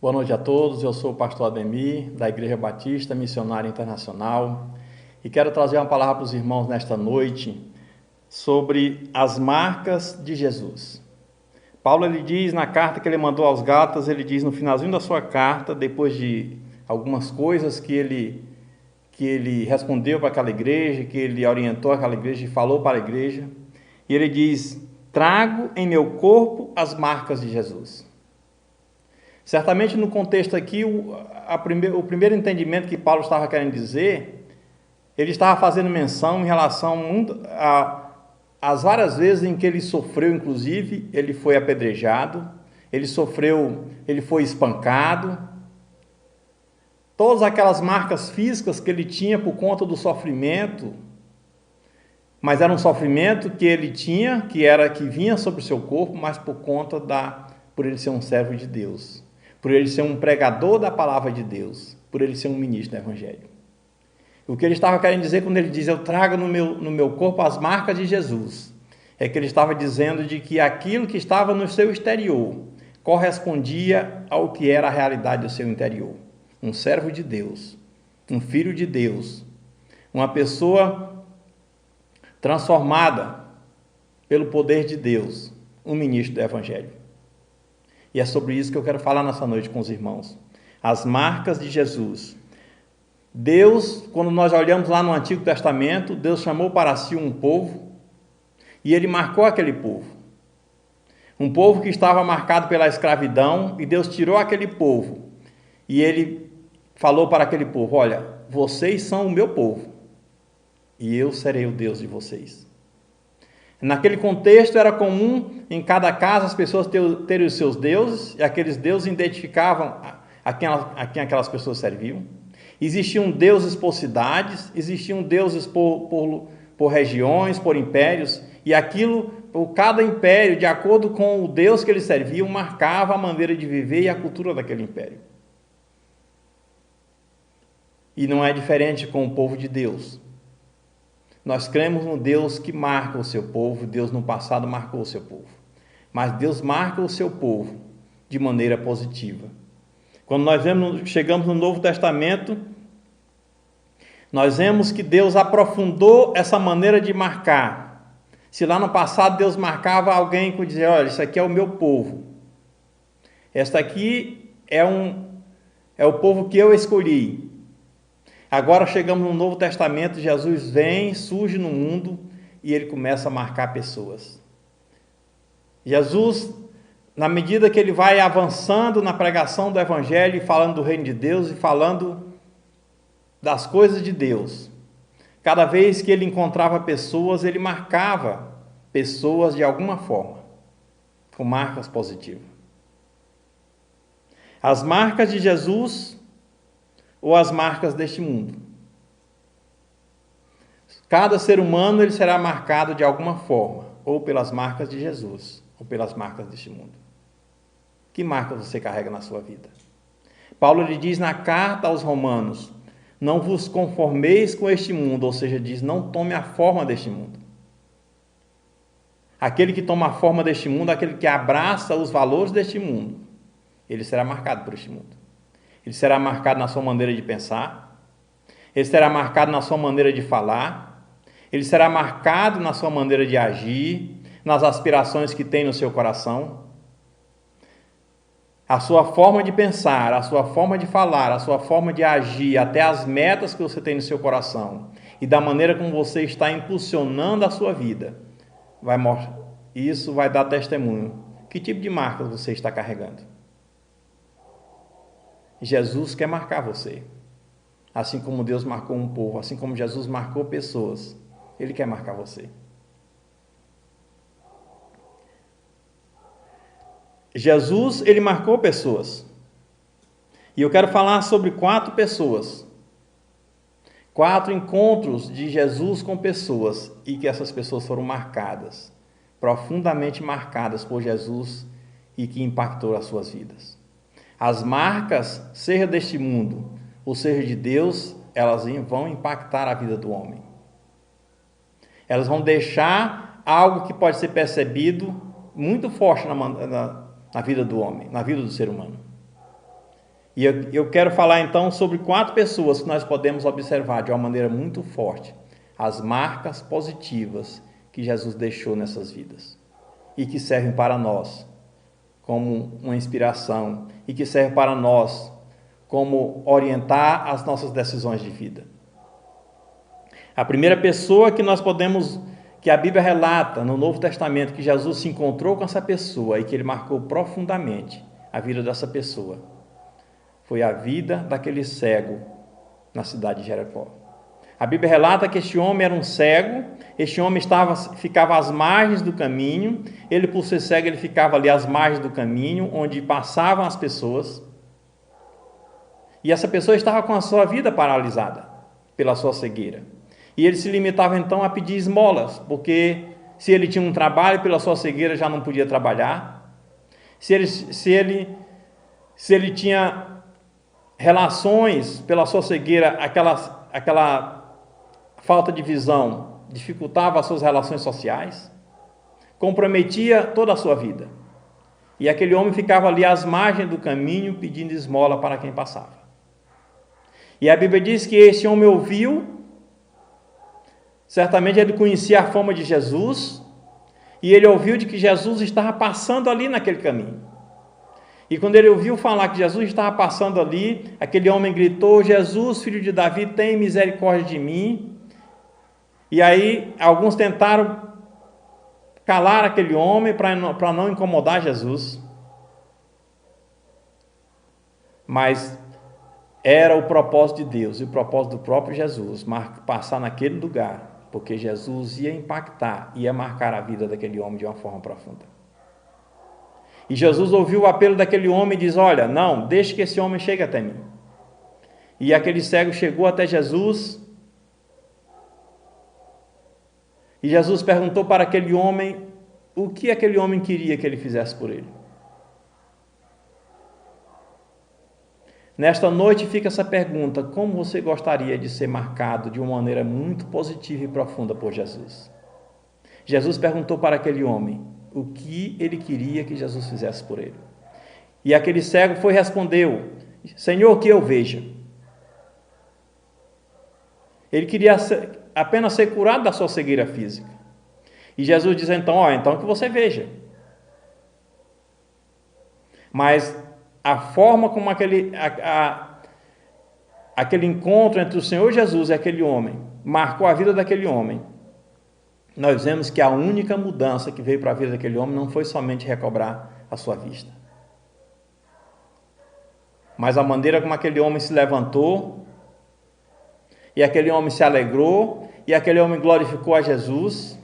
Boa noite a todos, eu sou o pastor Ademir, da Igreja Batista Missionária Internacional, e quero trazer uma palavra para os irmãos nesta noite sobre as marcas de Jesus. Paulo, ele diz na carta que ele mandou aos Gálatas, ele diz no finalzinho da sua carta, depois de algumas coisas que ele respondeu para aquela igreja, que ele orientou aquela igreja e falou para a igreja, e ele diz: trago em meu corpo as marcas de Jesus. Certamente no contexto aqui, o primeiro entendimento que Paulo estava querendo dizer, ele estava fazendo menção em relação às várias vezes em que ele sofreu, inclusive, ele foi apedrejado, ele foi espancado, todas aquelas marcas físicas que ele tinha por conta do sofrimento, mas era um sofrimento que ele tinha, que vinha sobre o seu corpo, mas por ele ser um servo de Deus, por ele ser um pregador da palavra de Deus, por ele ser um ministro do Evangelho. O que ele estava querendo dizer quando ele diz: eu trago no meu corpo as marcas de Jesus, é que ele estava dizendo de que aquilo que estava no seu exterior correspondia ao que era a realidade do seu interior. Um servo de Deus, um filho de Deus, uma pessoa transformada pelo poder de Deus, um ministro do Evangelho. E é sobre isso que eu quero falar nessa noite com os irmãos. As marcas de Jesus. Deus, quando nós olhamos lá no Antigo Testamento, Deus chamou para si um povo e ele marcou aquele povo. Um povo que estava marcado pela escravidão, e Deus tirou aquele povo e ele falou para aquele povo: olha, vocês são o meu povo e eu serei o Deus de vocês. Naquele contexto era comum em cada casa as pessoas terem os seus deuses, e aqueles deuses identificavam a quem aquelas pessoas serviam. Existiam deuses por cidades, existiam deuses por regiões, por impérios, e cada império, de acordo com o Deus que eles serviam, marcava a maneira de viver e a cultura daquele império. E não é diferente com o povo de Deus. Nós cremos no Deus que marca o seu povo. Deus no passado marcou o seu povo, mas Deus marca o seu povo de maneira positiva. Quando nós chegamos no Novo Testamento, nós vemos que Deus aprofundou essa maneira de marcar. Se lá no passado Deus marcava alguém com dizer: olha, isso aqui é o meu povo, esta aqui é o povo que eu escolhi. Agora chegamos no Novo Testamento, Jesus surge no mundo e ele começa a marcar pessoas. Jesus, na medida que ele vai avançando na pregação do Evangelho e falando do reino de Deus e falando das coisas de Deus, cada vez que ele encontrava pessoas, ele marcava pessoas de alguma forma, com marcas positivas. As marcas de Jesus ou as marcas deste mundo. Cada ser humano ele será marcado de alguma forma, ou pelas marcas de Jesus, ou pelas marcas deste mundo. Que marca você carrega na sua vida? Paulo lhe diz na carta aos Romanos: não vos conformeis com este mundo, ou seja, diz, não tome a forma deste mundo. Aquele que toma a forma deste mundo, aquele que abraça os valores deste mundo, ele será marcado por este mundo. Ele será marcado na sua maneira de pensar, ele será marcado na sua maneira de falar, ele será marcado na sua maneira de agir, nas aspirações que tem no seu coração. A sua forma de pensar, a sua forma de falar, a sua forma de agir, até as metas que você tem no seu coração e da maneira como você está impulsionando a sua vida, isso vai dar testemunho. Que tipo de marcas você está carregando? Jesus quer marcar você. Assim como Deus marcou um povo, assim como Jesus marcou pessoas, Ele quer marcar você. Jesus, Ele marcou pessoas. E eu quero falar sobre 4 pessoas. 4 encontros de Jesus com pessoas e que essas pessoas foram marcadas, profundamente marcadas por Jesus e que impactou as suas vidas. As marcas, seja deste mundo ou seja de Deus, elas vão impactar a vida do homem. Elas vão deixar algo que pode ser percebido muito forte na vida do homem, na vida do ser humano. E eu quero falar então sobre 4 pessoas que nós podemos observar de uma maneira muito forte as marcas positivas que Jesus deixou nessas vidas e que servem para nós como uma inspiração e que servem para nós como orientar as nossas decisões de vida. A primeira pessoa que a Bíblia relata no Novo Testamento que Jesus se encontrou com essa pessoa e que ele marcou profundamente a vida dessa pessoa, foi a vida daquele cego na cidade de Jericó. A Bíblia relata que este homem era um cego, este homem ficava às margens do caminho, ele por ser cego, ele ficava ali às margens do caminho, onde passavam as pessoas, e essa pessoa estava com a sua vida paralisada pela sua cegueira. E ele se limitava então a pedir esmolas, porque se ele tinha um trabalho pela sua cegueira já não podia trabalhar, se ele tinha relações pela sua cegueira, aquela falta de visão dificultava as suas relações sociais, comprometia toda a sua vida. E aquele homem ficava ali às margens do caminho pedindo esmola para quem passava. E a Bíblia diz que esse homem ouviu, certamente ele conhecia a fama de Jesus, e ele ouviu de que Jesus estava passando ali naquele caminho. E quando ele ouviu falar que Jesus estava passando ali, aquele homem gritou: Jesus, filho de Davi, tem misericórdia de mim. E aí alguns tentaram calar aquele homem para não incomodar Jesus. Mas era o propósito de Deus e o propósito do próprio Jesus passar naquele lugar, porque Jesus ia impactar, ia marcar a vida daquele homem de uma forma profunda. E Jesus ouviu o apelo daquele homem e diz: olha, não, deixe que esse homem chegue até mim. E aquele cego chegou até Jesus, e Jesus perguntou para aquele homem o que aquele homem queria que ele fizesse por ele. Nesta noite fica essa pergunta: como você gostaria de ser marcado de uma maneira muito positiva e profunda por Jesus? Jesus perguntou para aquele homem o que ele queria que Jesus fizesse por ele. E aquele cego respondeu: Senhor, que eu veja. Ele queria apenas ser curado da sua cegueira física. E Jesus diz então: então que você veja. Mas a forma como aquele encontro entre o Senhor Jesus e aquele homem marcou a vida daquele homem, nós vemos que a única mudança que veio para a vida daquele homem não foi somente recobrar a sua vista, mas a maneira como aquele homem se levantou, e aquele homem se alegrou, e aquele homem glorificou a Jesus,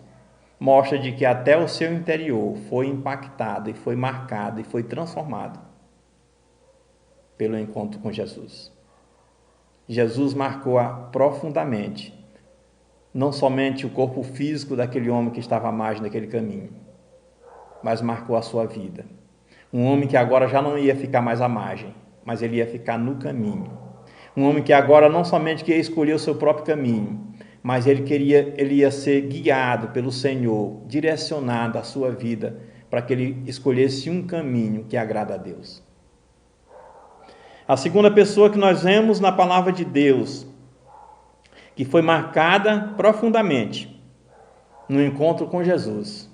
mostra de que até o seu interior foi impactado, e foi marcado, e foi transformado pelo encontro com Jesus. Jesus marcou profundamente, não somente o corpo físico daquele homem que estava à margem daquele caminho, mas marcou a sua vida. Um homem que agora já não ia ficar mais à margem, mas ele ia ficar no caminho. Um homem que agora não somente queria escolher o seu próprio caminho, mas ele ia ser guiado pelo Senhor, direcionado a sua vida, para que ele escolhesse um caminho que agrada a Deus. A segunda pessoa que nós vemos na palavra de Deus, que foi marcada profundamente no encontro com Jesus,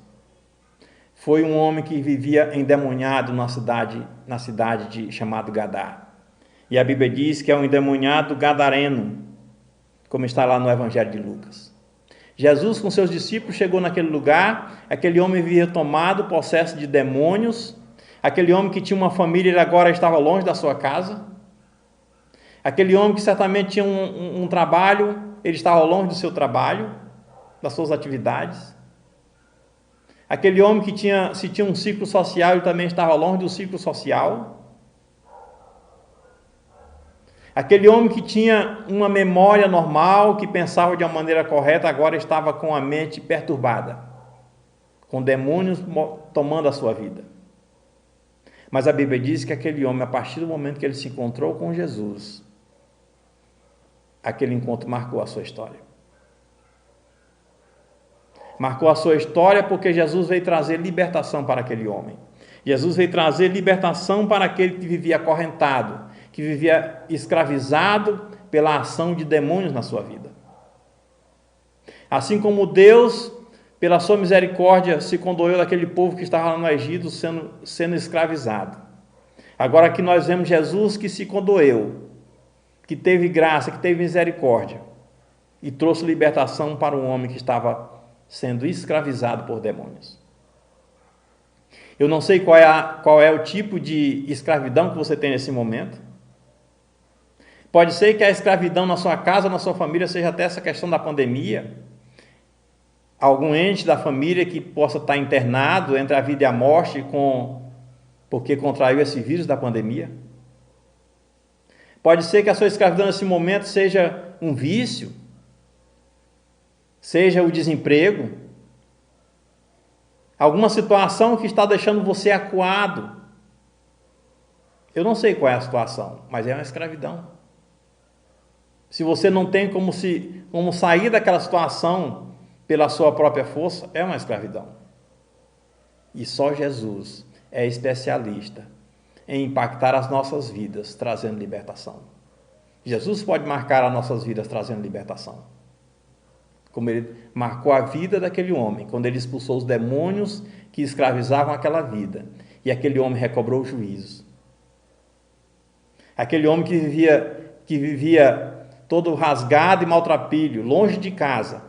foi um homem que vivia endemoniado na cidade chamada Gadá. E a Bíblia diz que é um endemoniado gadareno, como está lá no Evangelho de Lucas. Jesus com seus discípulos chegou naquele lugar, aquele homem vivia tomado, possesso de demônios, aquele homem que tinha uma família, ele agora estava longe da sua casa, aquele homem que certamente tinha um trabalho, ele estava longe do seu trabalho, das suas atividades, aquele homem que se tinha um ciclo social, ele também estava longe do ciclo social, aquele homem que tinha uma memória normal, que pensava de uma maneira correta, agora estava com a mente perturbada, com demônios tomando a sua vida. Mas a Bíblia diz que aquele homem, a partir do momento que ele se encontrou com Jesus, aquele encontro marcou a sua história. Marcou a sua história porque Jesus veio trazer libertação para aquele homem. Jesus veio trazer libertação para aquele que vivia acorrentado, que vivia escravizado pela ação de demônios na sua vida. Assim como Deus, pela sua misericórdia, se condoeu daquele povo que estava lá no Egito sendo escravizado. Agora que nós vemos Jesus que se condoeu, que teve graça, que teve misericórdia e trouxe libertação para um homem que estava sendo escravizado por demônios. Eu não sei qual é o tipo de escravidão que você tem nesse momento. Pode ser que a escravidão na sua casa, na sua família, seja até essa questão da pandemia. Algum ente da família que possa estar internado entre a vida e a morte porque contraiu esse vírus da pandemia. Pode ser que a sua escravidão nesse momento seja um vício, seja o desemprego, alguma situação que está deixando você acuado. Eu não sei qual é a situação, mas é uma escravidão. Se você não tem como sair daquela situação pela sua própria força, é uma escravidão. E só Jesus é especialista em impactar as nossas vidas, trazendo libertação. Jesus pode marcar as nossas vidas, trazendo libertação. Como ele marcou a vida daquele homem, quando ele expulsou os demônios que escravizavam aquela vida. E aquele homem recobrou o juízo. Aquele homem que vivia todo rasgado e maltrapilho, longe de casa,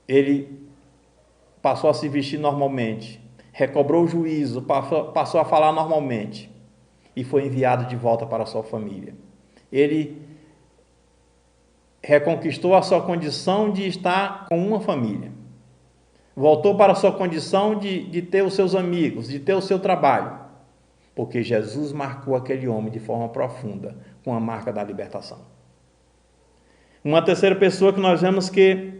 ele passou a se vestir normalmente, recobrou o juízo, passou a falar normalmente e foi enviado de volta para a sua família. Ele reconquistou a sua condição de estar com uma família, voltou para a sua condição de ter os seus amigos, de ter o seu trabalho, porque Jesus marcou aquele homem de forma profunda, com a marca da libertação. Uma terceira pessoa que nós vemos que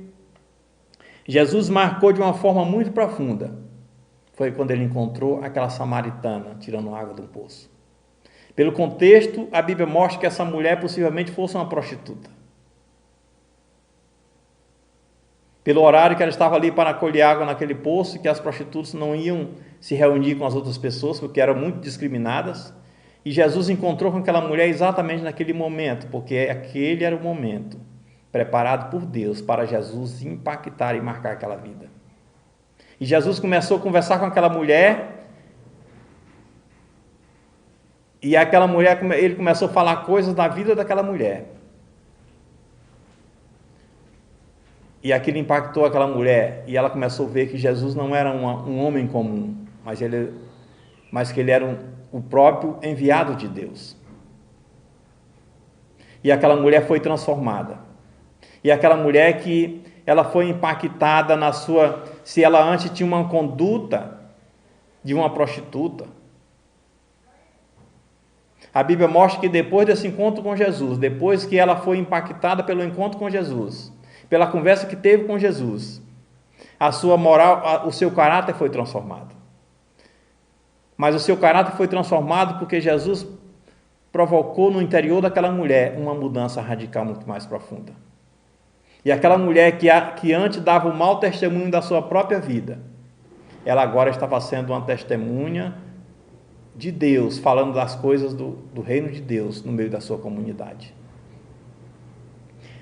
Jesus marcou de uma forma muito profunda, foi quando ele encontrou aquela samaritana tirando água de um poço. Pelo contexto, a Bíblia mostra que essa mulher possivelmente fosse uma prostituta. Pelo horário que ela estava ali para colher água naquele poço, que as prostitutas não iam se reunir com as outras pessoas, porque eram muito discriminadas, e Jesus encontrou com aquela mulher exatamente naquele momento, porque aquele era o momento preparado por Deus para Jesus impactar e marcar aquela vida. E Jesus começou a conversar com aquela mulher, e aquela mulher, ele começou a falar coisas da vida daquela mulher. E aquilo impactou aquela mulher, e ela começou a ver que Jesus não era um homem comum, mas que ele era o próprio enviado de Deus. E aquela mulher foi transformada. E aquela mulher que ela foi impactada se ela antes tinha uma conduta de uma prostituta. A Bíblia mostra que depois desse encontro com Jesus, depois que ela foi impactada pelo encontro com Jesus, pela conversa que teve com Jesus, a sua moral, o seu caráter foi transformado. Mas o seu caráter foi transformado porque Jesus provocou no interior daquela mulher uma mudança radical muito mais profunda. E aquela mulher que antes dava o mau testemunho da sua própria vida, ela agora estava sendo uma testemunha de Deus, falando das coisas do reino de Deus no meio da sua comunidade.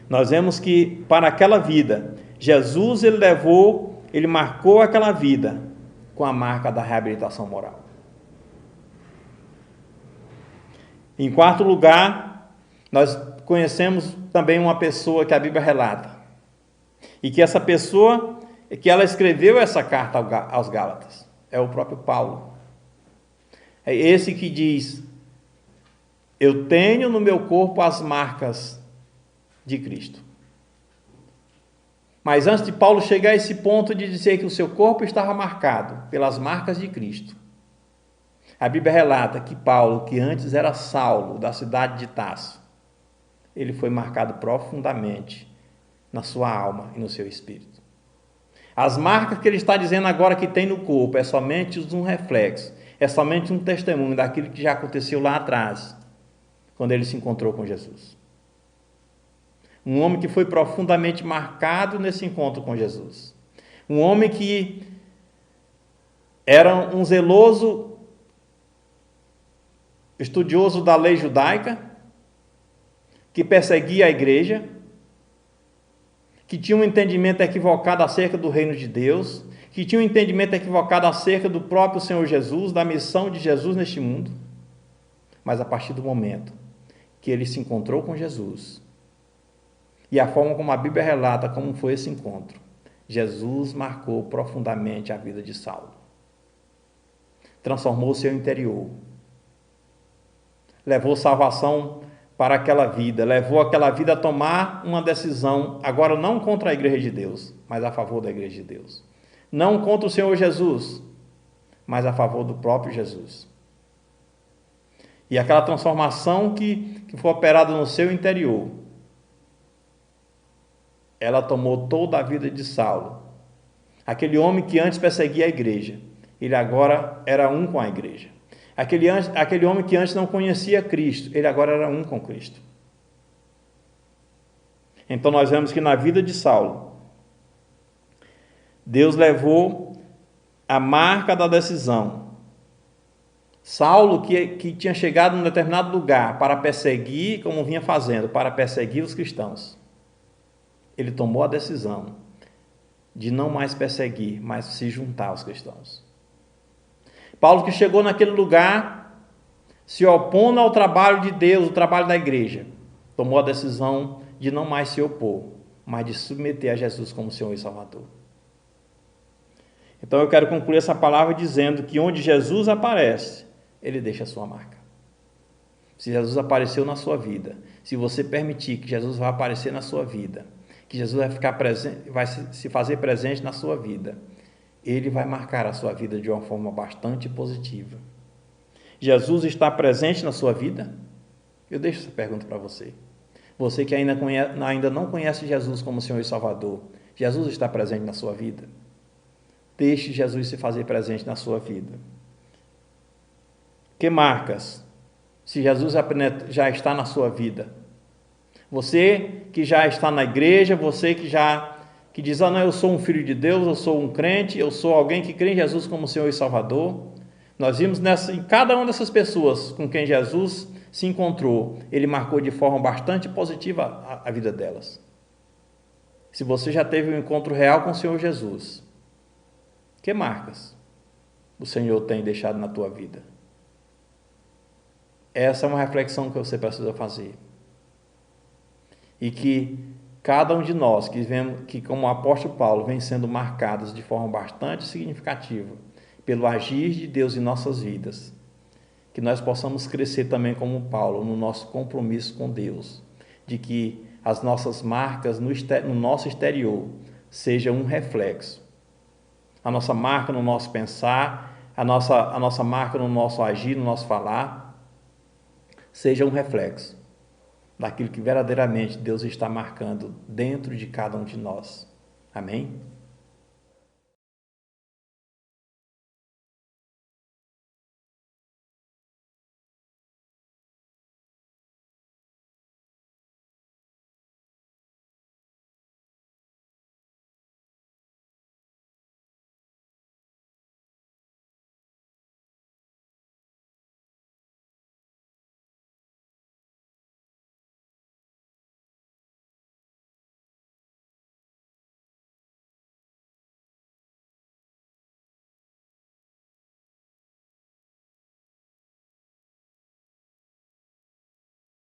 Nós vemos que para aquela vida, Jesus ele marcou aquela vida com a marca da reabilitação moral. Em quarto lugar, nós conhecemos também uma pessoa que a Bíblia relata, e que essa pessoa, que ela escreveu essa carta aos Gálatas, é o próprio Paulo. É esse que diz: eu tenho no meu corpo as marcas de Cristo. Mas antes de Paulo chegar a esse ponto de dizer que o seu corpo estava marcado pelas marcas de Cristo, a Bíblia relata que Paulo, que antes era Saulo, da cidade de Tarso, ele foi marcado profundamente na sua alma e no seu espírito. As marcas que ele está dizendo agora que tem no corpo é somente um reflexo, é somente um testemunho daquilo que já aconteceu lá atrás, quando ele se encontrou com Jesus. Um homem que foi profundamente marcado nesse encontro com Jesus. Um homem que era um zeloso estudioso da lei judaica, que perseguia a igreja, que tinha um entendimento equivocado acerca do reino de Deus, que tinha um entendimento equivocado acerca do próprio Senhor Jesus, da missão de Jesus neste mundo. Mas a partir do momento que ele se encontrou com Jesus, e a forma como a Bíblia relata como foi esse encontro, Jesus marcou profundamente a vida de Saulo. Transformou o seu interior. Levou salvação para aquela vida, levou aquela vida a tomar uma decisão, agora não contra a igreja de Deus, mas a favor da igreja de Deus. Não contra o Senhor Jesus, mas a favor do próprio Jesus. E aquela transformação que foi operada no seu interior, ela tomou toda a vida de Saulo. Aquele homem que antes perseguia a igreja, ele agora era um com a igreja. Aquele homem que antes não conhecia Cristo, ele agora era um com Cristo. Então nós vemos que na vida de Saulo, Deus levou a marca da decisão. Saulo, que tinha chegado em um determinado lugar para perseguir, como vinha fazendo, para perseguir os cristãos, ele tomou a decisão de não mais perseguir, mas se juntar aos cristãos. Paulo, que chegou naquele lugar, se opondo ao trabalho de Deus, o trabalho da igreja, tomou a decisão de não mais se opor, mas de submeter a Jesus como Senhor e Salvador. Então eu quero concluir essa palavra dizendo que onde Jesus aparece, ele deixa a sua marca. Se Jesus apareceu na sua vida, se você permitir que Jesus vá aparecer na sua vida, que Jesus vai ficar presente, vai se fazer presente na sua vida, ele vai marcar a sua vida de uma forma bastante positiva. Jesus está presente na sua vida? Eu deixo essa pergunta para você. Você que ainda não conhece Jesus como Senhor e Salvador, Jesus está presente na sua vida? Deixe Jesus se fazer presente na sua vida. Que marcas? Se Jesus já está na sua vida. Você que já está na igreja, você que diz, não, eu sou um filho de Deus, eu sou um crente, eu sou alguém que crê em Jesus como Senhor e Salvador. Nós vimos em cada uma dessas pessoas com quem Jesus se encontrou, ele marcou de forma bastante positiva a vida delas. Se você já teve um encontro real com o Senhor Jesus, que marcas o Senhor tem deixado na tua vida? Essa é uma reflexão que você precisa fazer. E que cada um de nós, que como o apóstolo Paulo, vem sendo marcados de forma bastante significativa pelo agir de Deus em nossas vidas, que nós possamos crescer também como Paulo no nosso compromisso com Deus, de que as nossas marcas no nosso exterior sejam um reflexo. A nossa marca no nosso pensar, a nossa marca no nosso agir, no nosso falar, seja um reflexo daquilo que verdadeiramente Deus está marcando dentro de cada um de nós. Amém?